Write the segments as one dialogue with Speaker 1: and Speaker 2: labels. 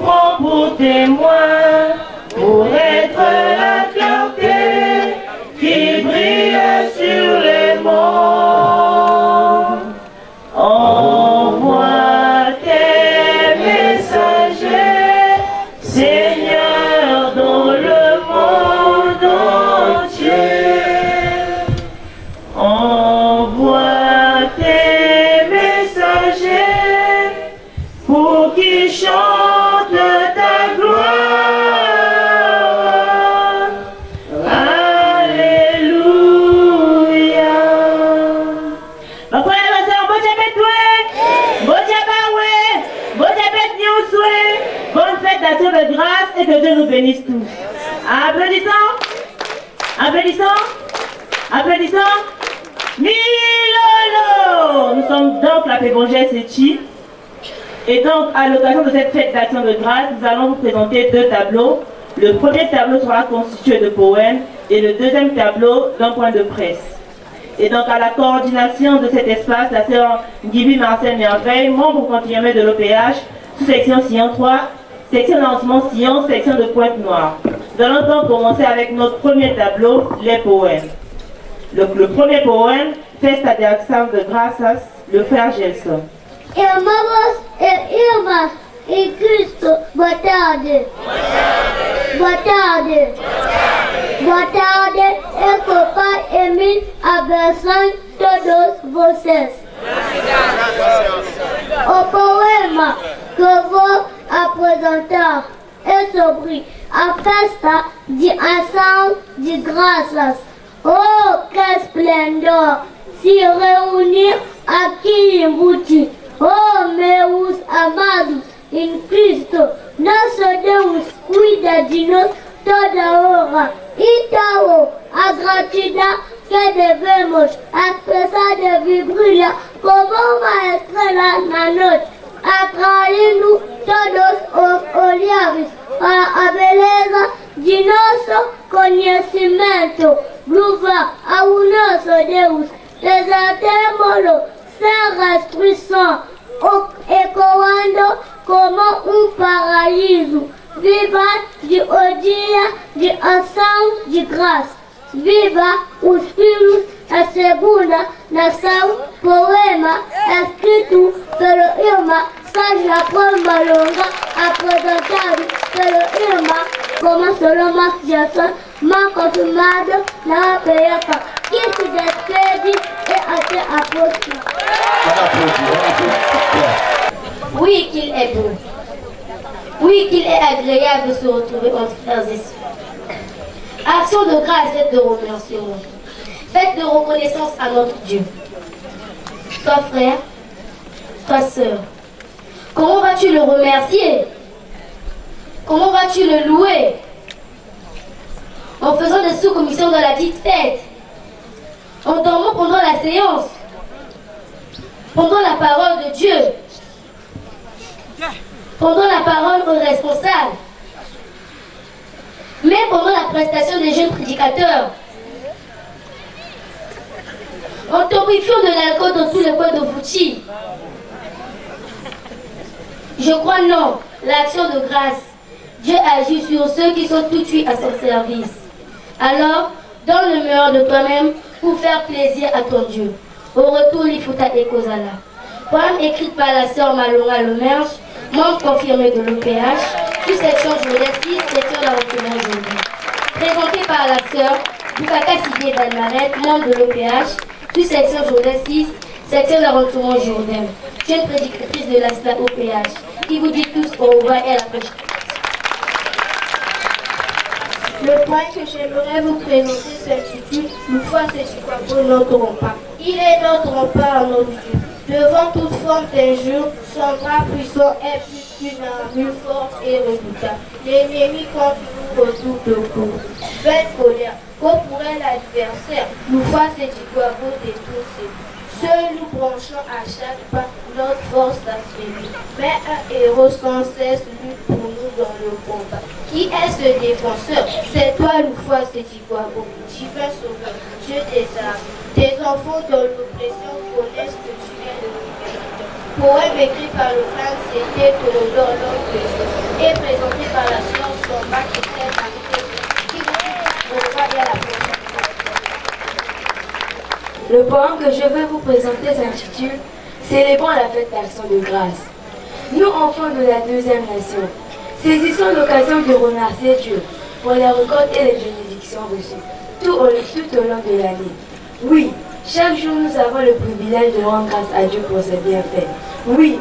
Speaker 1: prend pour témoin, pour être la clarté qui brille sur les monts. Envoie tes messagers, Seigneur, dans le monde entier. Envoie tes messagers pour qu'ils chantent ta gloire. Alléluia. Ma frère et ma soeur, bon Dieu bonne fête d'action de grâce et que Dieu nous bénisse tous. Applaudissons. Applaudissons. Applaudissons. Milolo. Nous sommes donc la Pébongère Séchi. Et donc, à l'occasion de cette fête d'action de grâce, nous allons vous présenter deux tableaux. Le premier tableau sera constitué de poèmes et le deuxième tableau d'un point de presse. Et donc, à la coordination de cet espace, la sœur Gibi Marcel Merveille, membre confirmé de l'OPH, sous-section Sillon 3, section lancement Sillon, section de Pointe-Noire. Nous allons donc commencer avec notre premier tableau, les poèmes. Le premier poème, Festa de Action de Graças, le frère Gelson.
Speaker 2: Irmãos e irmãs em Cristo, boa tarde. Boa tarde. Boa tarde, e que o Pai Emílio abençoe todos vocês. O poema que vou apresentar é sobre a festa de ação de graças. Oh, que esplendor se reunir aqui em Buti. Oh, meus amados em Cristo, nosso Deus cuida de nós toda hora. Então, a gratidão que devemos expressar de vibrar como uma estrela na noite, atraindo todos os olhares para a beleza de nosso conhecimento. Louva ao nosso Deus, exaltemo-lo sem restrição, ecoando como paraíso. Viva de o dia de ação de graça. Viva os filhos da segunda nação. Poema escrito pelo irmão Sérgio Pombalonga, apresentado pelo irmão como Solomon Jackson, mal confirmado na PECA, que se despede et até a próxima.
Speaker 3: Oui, qu'il est beau. Oui, qu'il est agréable de se retrouver entre frères et sœurs. Action de grâce, fête de remerciement. Fête de reconnaissance à notre Dieu. Toi, frère, toi, sœur, comment vas-tu le remercier? Comment vas-tu le louer? En faisant des sous-commissions dans la dite fête, en dormant pendant la séance, pendant la parole de Dieu, pendant la parole aux responsables, même pendant la prestation des jeunes prédicateurs, en torréfiant de l'alcool dans tous les coins de Fouchi. Je crois non, l'action de grâce. Dieu agit sur ceux qui sont tout cuits à son service. Alors, donne le meilleur de toi-même pour faire plaisir à ton Dieu. Au retour, Lifuta et Kozala. Poème écrite par la sœur Malonga Lemerge, membre confirmé de l'OPH, sous section journée 6, section la retenue aujourd'hui. Présenté par la sœur Bukaka Sidé Dalmaret, membre de l'OPH, sous section journée 6, section la retenue aujourd'hui. Jeune prédicatrice de la SLA OPH, qui vous dit tous au revoir et à la prochaine.
Speaker 4: Le point que j'aimerais vous présenter s'intitule « Une fois c'est quoi pour notre rempart ». Il est notre rempart, notre Dieu. Devant toute forme d'injure, son bras puissant est plus qu'une armure forte et redoutable. L'ennemi contre nous redouble coup. Faites colère, qu'au pourrait l'adversaire, nous fasse et du guavo détourner. Seuls nous branchons à chaque pas, notre force affaiblie. Mais un héros sans cesse lutte pour nous dans le combat. Qui est ce défenseur? C'est toi, Loufoua, c'est Tigouabo, divin sauveur, Dieu des armes. Tes enfants dans l'oppression connaissent que tu es le libérateur. Poème écrit par le frère, c'était Théodore l'homme de Dieu. Et
Speaker 5: Le poème que je vais vous présenter s'intitule « Célébrons la fête d'Action de grâce ». Nous, enfants de la deuxième nation, saisissons l'occasion de remercier Dieu pour les récoltes et les bénédictions reçues tout au long de l'année. Oui, chaque jour nous avons le privilège de rendre grâce à Dieu pour ses bienfaits. Oui,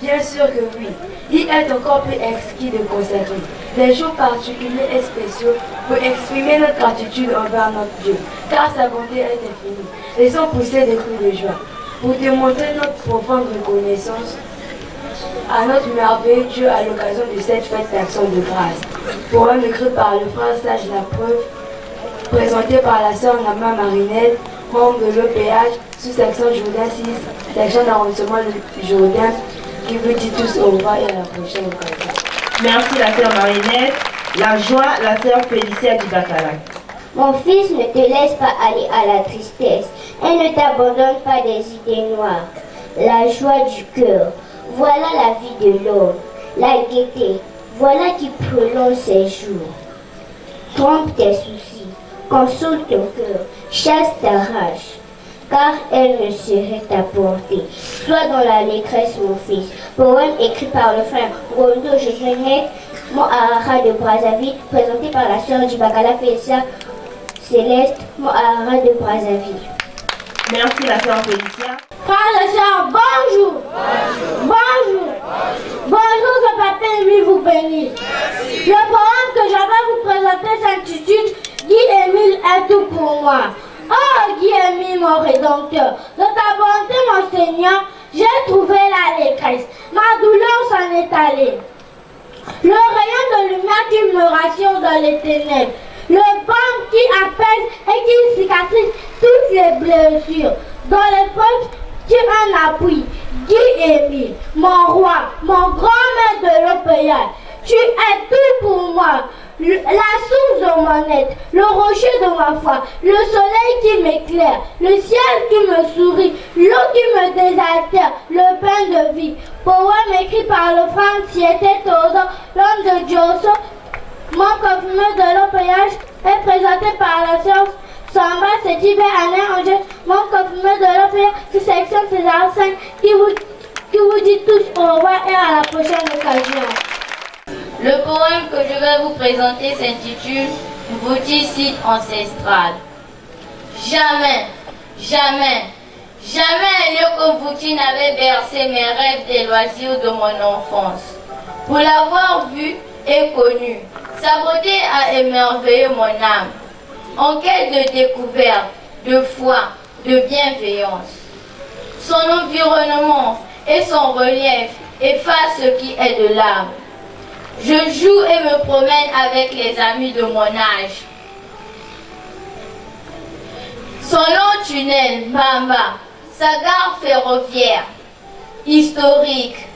Speaker 5: bien sûr que oui. Il est encore plus exquis de consacrer des jours particuliers et spéciaux pour exprimer notre gratitude envers notre Dieu, car sa bonté est infinie. Laissons pousser des cris de joie pour démontrer notre profonde reconnaissance à notre merveilleux Dieu à l'occasion de cette fête d'Action de grâce. Poème écrit par le frère Sage La Preuve, présenté par la sœur Nama Marinette, membre de l'EPH, sous-section Jourdain 6, section d'arrondissement Jourdain, qui vous dit tous au revoir et à la prochaine occasion.
Speaker 1: Merci la sœur Marinette. La joie, la sœur Félicia du Bacalac.
Speaker 2: Mon fils, ne te laisse pas aller à la tristesse et ne t'abandonne pas des idées noires. La joie du cœur, voilà la vie de l'homme. La gaieté, voilà qui prolonge ses jours. Trompe tes soucis, console ton cœur, chasse ta rage, car elle ne serait ta portée. Sois dans l'allégresse, mon fils. Poème écrit par le frère Rondo Josué Mohara de Brazzaville, présenté par la sœur du Bacala Félicia Céleste Mohara de Brazzaville.
Speaker 1: Merci la sœur Félicia.
Speaker 4: Frères et sœurs, bonjour. Bonjour. Bonjour, que Papa Émile vous bénisse. Le poème que je vais vous présenter s'intitule Guy Émile est tout pour moi. Oh Guy Émile, mon rédempteur, de ta bonté, mon Seigneur, j'ai trouvé l'allégresse. Ma douleur s'en est allée. Le rayon de lumière qui me rassure dans les ténèbres. Le baume qui apaise et qui cicatrise toutes les blessures. Dans l'épreuve, tu en appui. Guy Émile, mon roi, mon grand-mère de l'OPA. Tu es tout pour moi. La source de mon être, le rocher de ma foi, le soleil qui m'éclaire, le ciel qui me sourit, l'eau qui me désaltère, le pain de vie. Poème écrit par le frère Siete Todo, l'homme de Diosso, mon confirmé de l'OPH est présenté par la sœur Samba Sétibé Alain Angel, mon confirmé de l'OPH, sous section César 5, qui vous dit tous au revoir et à la prochaine occasion.
Speaker 6: Le poème que je vais vous présenter s'intitule Vouti site ancestral. Jamais, jamais, jamais Lyoko Vouti n'avait bercé mes rêves des loisirs de mon enfance. Pour l'avoir vu et connu, sa beauté a émerveillé mon âme. En quête de découverte, de foi, de bienveillance. Son environnement et son relief effacent ce qui est de l'âme. Je joue et me promène avec les amis de mon âge. Son long tunnel, Mbamba, sa gare ferroviaire, historique,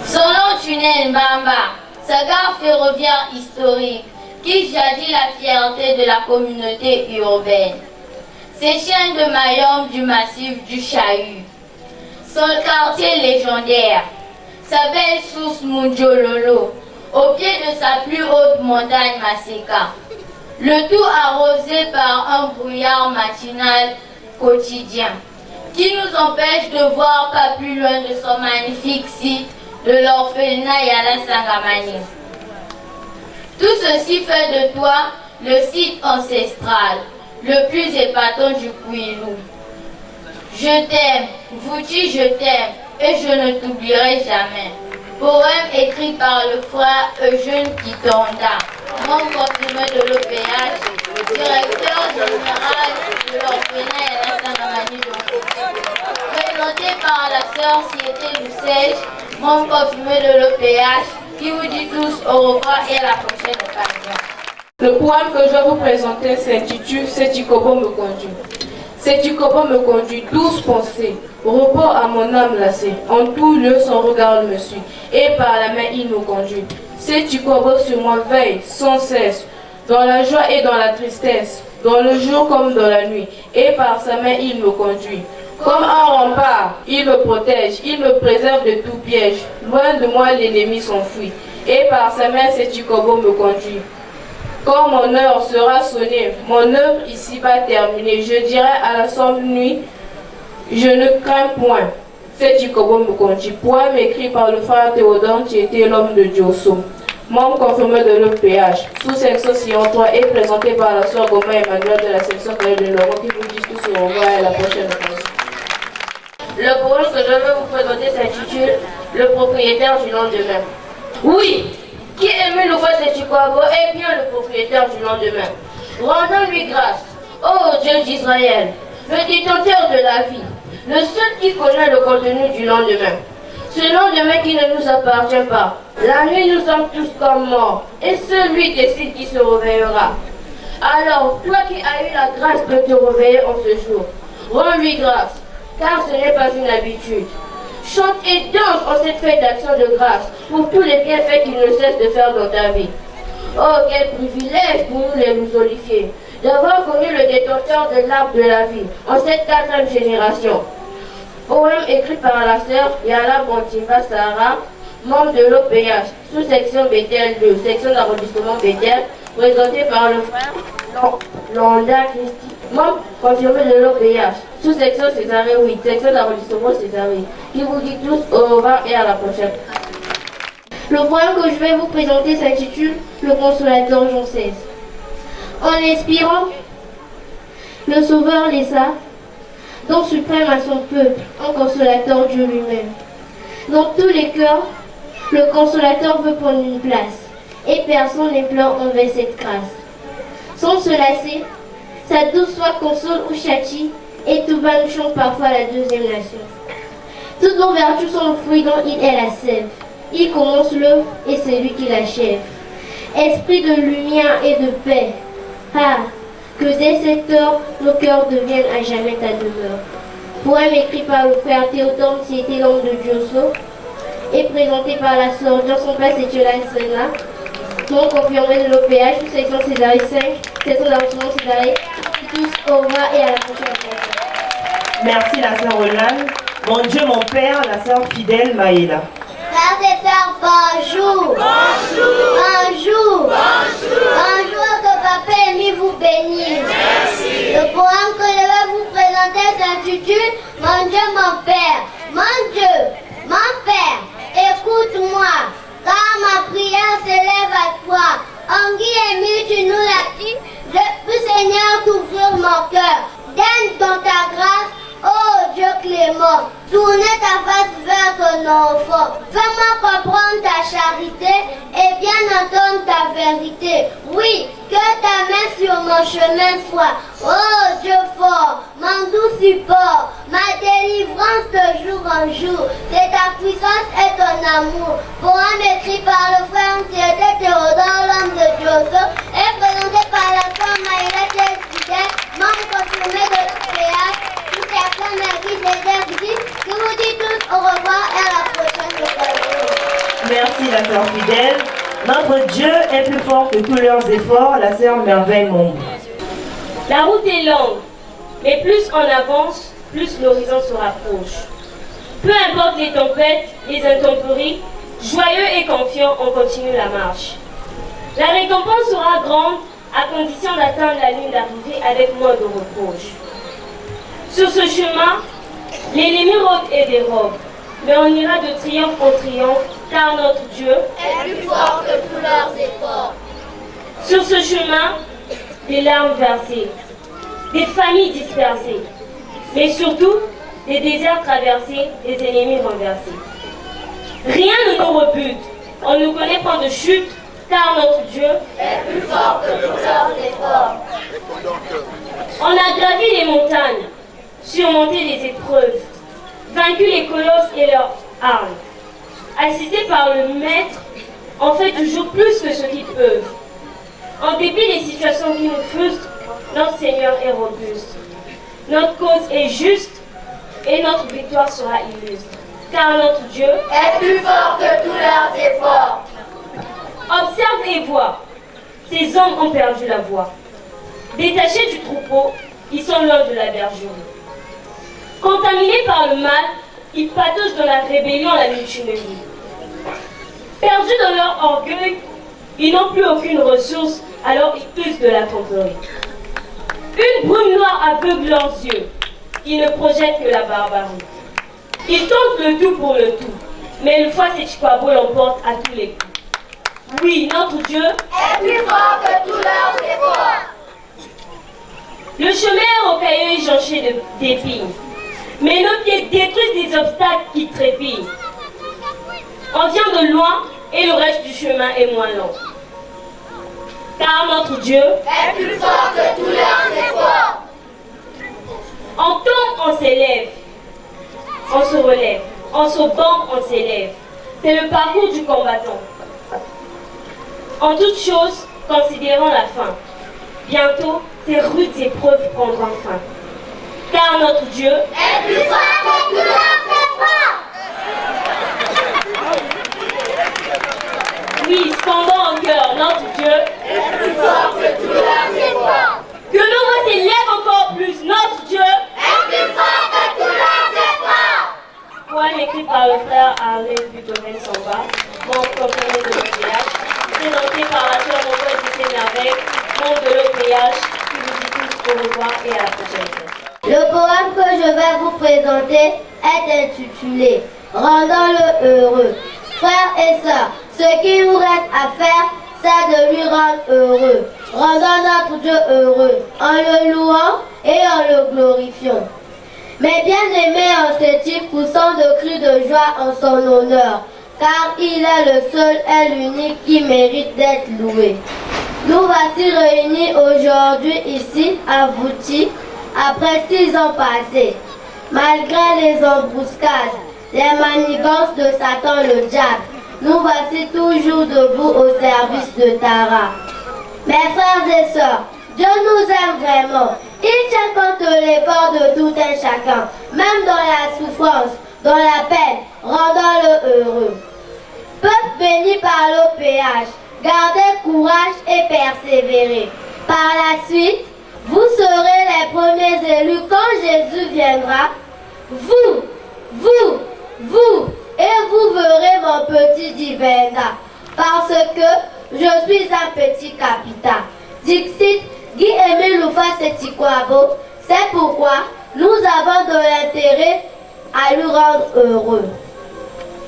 Speaker 6: Son long tunnel, Mbamba, sa gare ferroviaire historique, qui jadit la fierté de la communauté urbaine. Ses chiens de Mayom du massif du Chahut. Son quartier légendaire. Sa belle source Mundjololo. Au pied de sa plus haute montagne Maseka. Le tout arrosé par un brouillard matinal quotidien. Qui nous empêche de voir pas plus loin de son magnifique site de l'orphelinat Yala Sangamani. Tout ceci fait de toi le site ancestral, le plus épatant du Kouilou. Je t'aime, Vouti, je t'aime, et je ne t'oublierai jamais. Poème écrit par le frère Eugène Kitonda, membre confirmé de l'OPH, directeur général de l'orphelinat Yala Sangamani de Kouilou. Présenté par la sœur Siété Lucège, membre confirmé de l'OPH, qui vous dit tous au revoir et à la prochaine occasion.
Speaker 7: Le poème que je vais vous présenter s'intitule Setikobo me conduit. Setikobo me conduit, douce pensée, repos à mon âme lassée. En tout lieu son regard me suit, et par la main il me conduit. Setikobo sur moi veille sans cesse, dans la joie et dans la tristesse, dans le jour comme dans la nuit, et par sa main il me conduit. Comme un rempart, il me protège, il me préserve de tout piège. Loin de moi l'ennemi s'enfuit. et par sa main Setchikobo me conduit. Quand mon heure sera sonnée, mon œuvre ici-bas terminée, je dirai à la sombre nuit, je ne crains point. Setchikobo me conduit. Poème écrit par le frère Théodore qui était l'homme de Diosso, membre confirmé de l'EPH, sous-section Sillon 3 et présenté par la sœur Goma Emmanuel de la section de Laurent qui vous dit tout au revoir et à la prochaine occasion.
Speaker 6: Le poème que je vais vous présenter s'intitule Le propriétaire du lendemain. Oui, qui aimait le roi Setchikobo est bien le propriétaire du lendemain. Rendons-lui grâce, ô Dieu d'Israël, le détenteur de la vie, le seul qui connaît le contenu du lendemain. Ce lendemain qui ne nous appartient pas. La nuit, nous sommes tous comme morts, et celui décide qui se réveillera. Alors, toi qui as eu la grâce de te réveiller en ce jour, rends-lui grâce, car ce n'est pas une habitude. Chante et danse en cette fête d'action de grâce pour tous les bienfaits qu'il ne cesse de faire dans ta vie. Oh, quel privilège pour nous les musolifiés d'avoir connu le détenteur de l'arbre de la vie en cette 4e génération. Poème écrit par la sœur Yala Bontimba Sarah, membre de l'OPH, sous-section Bethel 2, section d'arrondissement Bethel, présenté par le frère Landa Christi, membre confirmé de l'OPH, sous-section Césarée 8, section d'arrondissement Césarée, qui vous dit tous au revoir et à la prochaine.
Speaker 4: Le poème que je vais vous présenter s'intitule Le consolateur Jean XVI. En expirant, le Sauveur laissa, don suprême à son peuple, un consolateur Dieu lui-même. Dans tous les cœurs, le consolateur veut prendre une place, et personne n'implore envers cette grâce. Sans se lasser, sa douce voix console ou châtie, et tout bas nous chante parfois la 2e nation. Toutes nos vertus sont le fruit dont il est la sève. Il commence l'œuvre et c'est lui qui l'achève. Esprit de lumière et de paix, ah, que dès cette heure, nos cœurs deviennent à jamais ta demeure. Poème écrit par le frère Théodore qui était l'homme de Diosso et présenté par la sœur Johnson Place et Tcholane Sena, non confirmé de l'OPH, sous-section Césarée 5, section d'arrondissement Césarée. Tous au revoir et à la prochaine fois.
Speaker 1: Merci la sœur Roland. Mon Dieu, mon Père, la sœur fidèle Maïla.
Speaker 2: Frères et sœurs, bonjour. Bonjour. Bonjour. Bonjour. Bonjour, que Papa Emi vous bénisse. Merci. Le poème que je vais vous présenter s'intitule Mon Dieu, mon Père. Mon Dieu, mon Père, écoute-moi, car ma prière s'élève à toi. Angui Emi, tu nous l'as dit, je peux, Seigneur, t'ouvrir mon cœur. Donne dans ta grâce, ô Dieu clément, tournez ta face vers ton enfant. Fais-moi comprendre ta charité et bien entendre ta vérité. Oui, que ta main sur mon chemin soit, ô Dieu fort, mon doux support, ma délivrance de jour en jour. C'est ta puissance et ton amour. Poème écrit par le frère Théodore, l'homme de Diosso, et présenté par la femme Maïla Théodore, membre confirmé de l'OPH. Je vous dis tous au revoir et à la prochaine occasion.
Speaker 1: Merci la sœur fidèle. Notre Dieu est plus fort que tous leurs efforts, la sœur Merveille Monde.
Speaker 8: La route est longue, mais plus on avance, plus l'horizon se rapproche. Peu importe les tempêtes, les intempéries, joyeux et confiants, on continue la marche. La récompense sera grande à condition d'atteindre la ligne d'arrivée avec moins de reproches. Sur ce chemin, l'ennemi rôde et dérobe, mais on ira de triomphe en triomphe, car notre Dieu
Speaker 2: est plus fort que tous leurs efforts.
Speaker 8: Sur ce chemin, des larmes versées, des familles dispersées, mais surtout des déserts traversés, des ennemis renversés. Rien ne nous rebute, on ne connaît pas de chute, car notre Dieu
Speaker 2: est plus fort que tous leurs efforts.
Speaker 8: On a gravi les montagnes, surmonté les épreuves, vaincu les colosses et leurs armes. Assistés par le Maître, on fait toujours plus que ce qu'ils peuvent. En dépit des situations qui nous frustrent, notre Seigneur est robuste. Notre cause est juste et notre victoire sera illustre. Car notre Dieu
Speaker 2: est plus fort que tous leurs efforts.
Speaker 8: Observe et vois, ces hommes ont perdu la voie. Détachés du troupeau, ils sont loin de la bergerie. Contaminés par le mal, ils patauchent dans la rébellion, la mutinerie. Perdus dans leur orgueil, ils n'ont plus aucune ressource, alors ils usent de la tromperie. Une brume noire aveugle leurs yeux. Ils ne projettent que la barbarie. Ils tentent le tout pour le tout. Mais une fois ces Chikwabo l'emportent à tous les coups. Oui, notre Dieu
Speaker 4: est plus fort que tous leurs efforts.
Speaker 8: Le chemin est rocailleux et jonché d'épines. Mais nos pieds détruisent des obstacles qui trépillent. On vient de loin et le reste du chemin est moins long. Car notre Dieu
Speaker 4: est plus fort que tous leurs efforts.
Speaker 8: On tombe, on s'élève. On se relève. On se bat, on s'élève. C'est le parcours du combattant. En toute chose, considérons la fin. Bientôt, ces rudes épreuves prendront fin. Car notre Dieu
Speaker 4: est plus fort que tous leurs efforts.
Speaker 8: Oui, scandons en cœur, notre Dieu
Speaker 4: est plus fort que tous leurs efforts.
Speaker 8: Que nos voix s'élèvent encore plus, notre Dieu
Speaker 4: est plus fort que tous leurs efforts.
Speaker 8: Poème écrit par le frère Harley Butoven Samba, membre confirmé de l'OPH, présenté par la sœur Mongoise du Sénarec, membre de l'OPH, qui vous dit tous au revoir et à la prochaine fois.
Speaker 2: Le poème que je vais vous présenter est intitulé « Rendons-le heureux ». Frères et sœurs, ce qu'il nous reste à faire, c'est de lui rendre heureux. Rendons notre Dieu heureux, en le louant et en le glorifiant. Mais bien aimé en ce type, poussant de cris de joie en son honneur, car il est le seul et l'unique qui mérite d'être loué. Nous voici réunis aujourd'hui ici, à Vouti, après 6 ans passés. Malgré les embuscades, les manigances de Satan le diable, nous voici toujours debout au service de Tara. Mes frères et sœurs, Dieu nous aime vraiment. Il tient compte de l'effort de tout un chacun, même dans la souffrance, dans la peine, rendons-le heureux. Peuple béni par l'OPH, gardez courage et persévérez. Par la suite, vous serez les premiers élus quand Jésus viendra. Vous, et vous verrez mon petit Divenda, parce que je suis un petit capitaine. Dixit, Guy-Émile Loufa-Setikwabo, c'est pourquoi nous avons de l'intérêt à lui rendre heureux,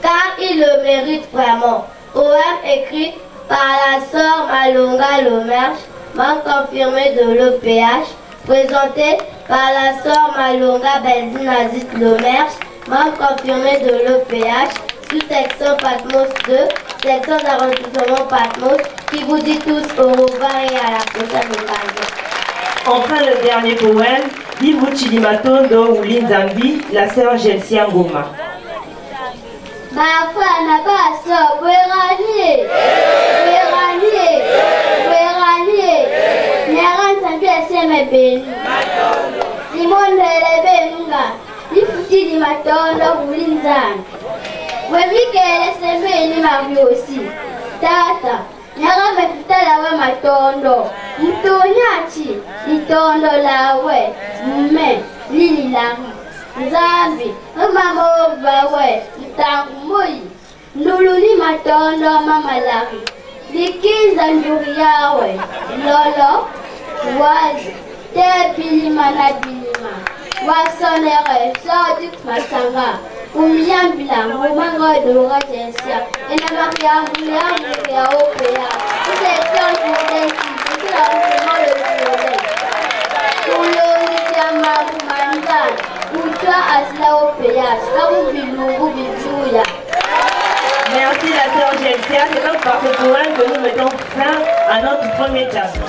Speaker 2: car il le mérite vraiment. Poème écrit par la sœur Malonga Lomerche, membre confirmé de l'OPH, présenté par la sœur Malonga Benzinazit Lomerche, membre confirmé de l'OPH, sous-section Patmos 2, section d'arrondissement Patmos, qui vous dit tous au revoir et à la prochaine occasion.
Speaker 1: Enfin, le dernier poème, Ivu Chilimatondo ou Linzambi, la sœur Gelsia Ngoma.
Speaker 2: Ma foi n'a pas ça, Bouéranier, Néran Sandu Esseme Béni, Simone Lebenga, Ifuti di Matondo ou Linzambi. Wemike Esseme Béni Marie aussi, Tata. Nyara mefita lawe matondo, mtonyachi, litondo lawe, mume, lili lami, nzambi, mama ovawe, mtangumoi, nululi matondo mama lari, likiza njuri yawe, lolo, wazi, te bilima na bilima, wasonere, sodik masanga, Umiyambila, Mumango Dora Jensia, et la Maria ya Opéa. Vous êtes un journée qui dit largement le journée. Pour le Nitiama Mandan, pour toi Asla Opéa, Skamu Bilungu Bijuya.
Speaker 1: Merci la sœur Gelsia, c'est donc par ce poème que nous mettons fin à notre premier table.